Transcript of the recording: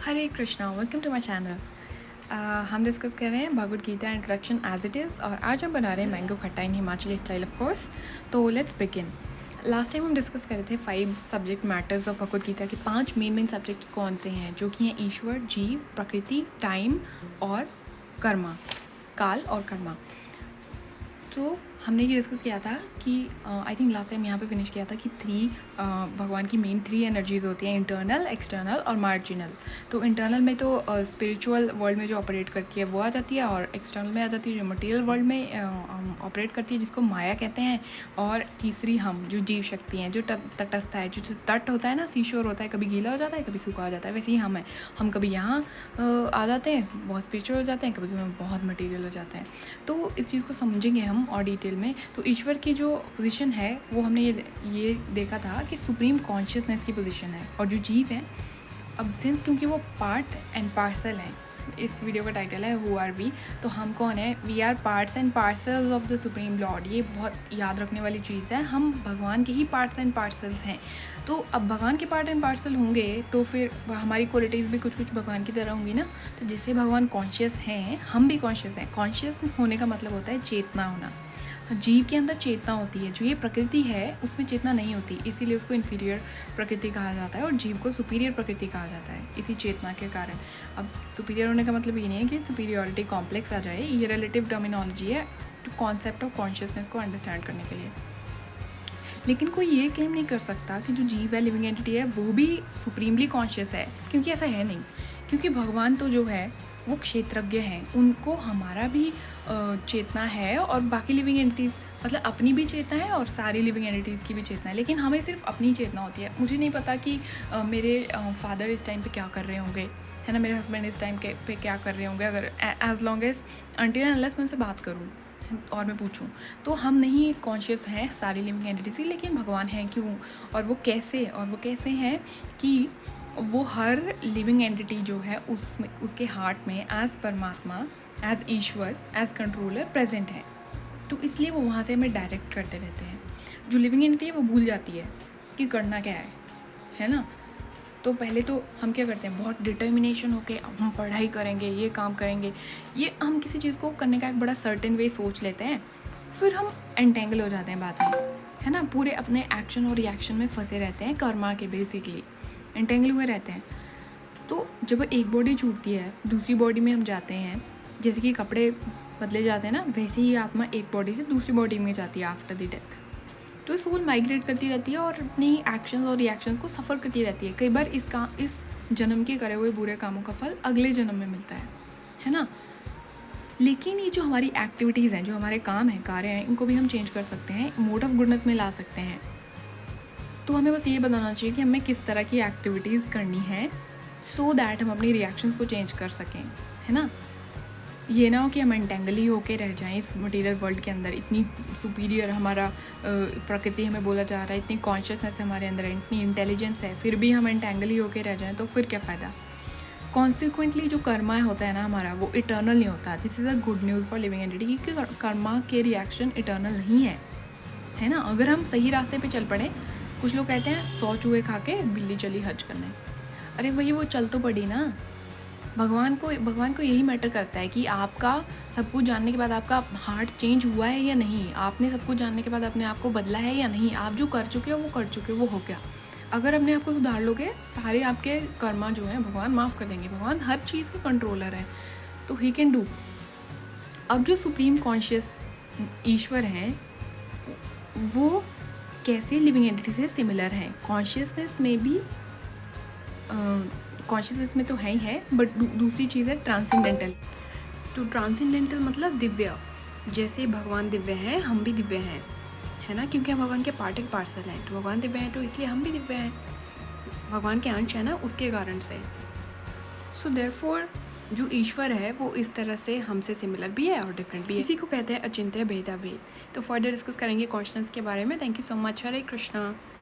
Hare Krishna, welcome to my channel. हम discuss कर रहे हैं Bhagavad Gita introduction as it is, और आज हम बना रहे हैं मैंगो खट्टा in Himachali style of course. तो लेट्स बिगिन। लास्ट टाइम हम डिस्कस कर रहे थे 5 subject matters of Bhagavad Gita के 5 मेन सब्जेक्ट्स कौन से हैं, जो कि हैं ईश्वर, जीव, प्रकृति, टाइम और कर्मा, काल और कर्मा। तो हमने ये डिस्कस किया था कि आई थिंक लास्ट टाइम यहाँ पे फिनिश किया था कि भगवान की मेन 3 एनर्जीज होती हैं, इंटरनल, एक्सटर्नल और मार्जिनल। तो इंटरनल में तो स्पिरिचुअल वर्ल्ड में जो ऑपरेट करती है वो आ जाती है, और एक्सटर्नल में आ जाती है जो मटेरियल वर्ल्ड में ऑपरेट करती है, जिसको माया कहते हैं। और तीसरी हम जो जीव शक्ति हैं, जो तटस्थ है, जो तट होता है ना, सीशोर होता है, कभी गीला हो जाता है, कभी सूखा हो जाता है, वैसे ही हम हैं। हम कभी यहाँ आ जाते हैं, बहुत स्पिरिचुअल हो जाते हैं, कभी कभी बहुत मटेरियल हो जाते हैं। तो इस चीज़ को समझेंगे हम और डिटेल में। तो ईश्वर की जो पोजीशन है वो हमने ये देखा था कि सुप्रीम कॉन्शियसनेस की पोजीशन है, और जो जीव है, अब सिंस क्योंकि वो पार्ट एंड पार्सल हैं, इस वीडियो का टाइटल है हु आर वी, तो हम कौन है? We are parts and parcels of the supreme lord. ये बहुत याद रखने वाली चीज़ है, हम भगवान के ही पार्ट्स एंड पार्सल्स हैं। तो अब भगवान के पार्ट एंड पार्सल होंगे तो फिर हमारी क्वालिटीज़ भी कुछ कुछ भगवान की तरह होंगी ना। तो जिससे भगवान कॉन्शियस हैं, हम भी कॉन्शियस हैं। कॉन्शियस होने का मतलब होता है चेतना होना। जीव के अंदर चेतना होती है, जो ये प्रकृति है उसमें चेतना नहीं होती, इसीलिए उसको इन्फीरियर प्रकृति कहा जाता है, और जीव को सुपीरियर प्रकृति कहा जाता है इसी चेतना के कारण। अब सुपीरियर होने का मतलब ये नहीं है कि सुपीरियॉरिटी कॉम्प्लेक्स आ जाए, ये रिलेटिव टर्मिनोलॉजी है टू कॉन्सेप्ट ऑफ कॉन्शियसनेस को अंडरस्टैंड करने के लिए। लेकिन कोई ये क्लेम नहीं कर सकता कि जो जीव है, लिविंग एंटिटी है, वो भी सुप्रीमली कॉन्शियस है, क्योंकि ऐसा है नहीं। क्योंकि भगवान तो जो है वो क्षेत्रज्ञ हैं, उनको हमारा भी चेतना है, और बाकी लिविंग एंटिटीज़, मतलब अपनी भी चेतना है और सारी लिविंग एंटिटीज़ की भी चेतना है, लेकिन हमें सिर्फ अपनी चेतना होती है। मुझे नहीं पता कि मेरे फादर इस टाइम पे क्या कर रहे होंगे, है ना, मेरे हस्बैंड इस टाइम पे क्या कर रहे होंगे, अगर as long as until and unless मैं उनसे बात करूँ और मैं पूछूं, तो हम नहीं कॉन्शियस हैं सारी लिविंग एंटिटी से। लेकिन भगवान हैं क्यों, और वो कैसे हैं कि वो हर लिविंग एंटिटी जो है उसमें, उसके हार्ट में एज परमात्मा, एज ईश्वर, एज कंट्रोलर प्रेजेंट है। तो इसलिए वो वहाँ से हमें डायरेक्ट करते रहते हैं। जो लिविंग एंटिटी है वो भूल जाती है कि करना क्या है ना। तो पहले तो हम क्या करते हैं, बहुत डिटर्मिनेशन होके हम पढ़ाई करेंगे, ये काम करेंगे, ये हम किसी चीज़ को करने का एक बड़ा सर्टेन वे सोच लेते हैं, फिर हम एंटेंगल हो जाते हैं बाद में, है ना, पूरे अपने एक्शन और रिएक्शन में फंसे रहते हैं, कर्मा के बेसिकली एंटेंगल हुए रहते हैं। तो जब एक बॉडी छूटती है, दूसरी बॉडी में हम जाते हैं, जैसे कि कपड़े बदले जाते हैं ना, वैसे ही आत्मा एक बॉडी से दूसरी बॉडी में जाती है आफ्टर द डेथ। तो सोल माइग्रेट करती रहती है और अपनी एक्शंस और रिएक्शंस को सफ़र करती रहती है। कई बार इस जन्म के करे हुए बुरे कामों का फल अगले जन्म में मिलता है ना। लेकिन ये जो हमारी एक्टिविटीज़ हैं, जो हमारे काम हैं, कार्य हैं, इनको भी हम चेंज कर सकते हैं, मोड ऑफ गुडनेस में ला सकते हैं। तो हमें बस ये बताना चाहिए कि हमें किस तरह की एक्टिविटीज़ करनी है, सो दैट हम अपनी रिएक्शंस को चेंज कर सकें, है ना। ये ना हो कि हम एंटेंगल ही होके रह जाएं इस मटेरियल वर्ल्ड के अंदर। इतनी सुपीरियर हमारा प्रकृति हमें बोला जा रहा है, इतनी कॉन्शियसनेस हमारे अंदर है, इतनी इंटेलिजेंस है, फिर भी हम एंटेंगल ही होके रह जाएं, तो फिर क्या फ़ायदा। कॉन्सिक्वेंटली जो कर्मा होता है ना हमारा, वो इटर्नल नहीं होता। This is a good news for living entity, क्योंकि कर्मा के रिएक्शन इटर्नल नहीं है ना। अगर हम सही रास्ते पे चल पड़े, कुछ लोग कहते हैं 100 चूहे खा के बिल्ली चली हज करने। अरे वही, वो चल तो पड़ी ना। भगवान को यही मैटर करता है कि आपका सब कुछ जानने के बाद आपका हार्ट चेंज हुआ है या नहीं, आपने सब कुछ जानने के बाद अपने आप को बदला है या नहीं। आप जो कर चुके हो वो कर चुके हो, वो हो गया। अगर अपने आप को सुधार लोगे, सारे आपके कर्मा जो हैं भगवान माफ़ कर देंगे। भगवान हर चीज़ के कंट्रोलर है, तो ही कैन डू। अब जो सुप्रीम कॉन्शियस ईश्वर हैं, वो कैसे लिविंग एंटिटी से सिमिलर हैं। कॉन्शियसनेस में भी कॉन्शियसनेस में तो है ही है, बट दूसरी चीज़ है ट्रांसेंडेंटल। तो ट्रांसेंडेंटल मतलब दिव्य। जैसे भगवान दिव्य हैं, हम भी दिव्य हैं, है ना, क्योंकि हम भगवान के पार्ट एंड पार्सल हैं। तो भगवान दिव्य हैं, तो इसलिए हम भी दिव्य हैं, भगवान के अंश है ना, उसके कारण से। सो देयरफॉर जो ईश्वर है वो इस तरह से हमसे सिमिलर भी है और डिफरेंट भी है। इसी को कहते हैं अचिंत्य भेदाभेद। तो फर्दर डिस्कस करेंगे क्वेश्चंस के बारे में। Thank you so much. Hare Krishna.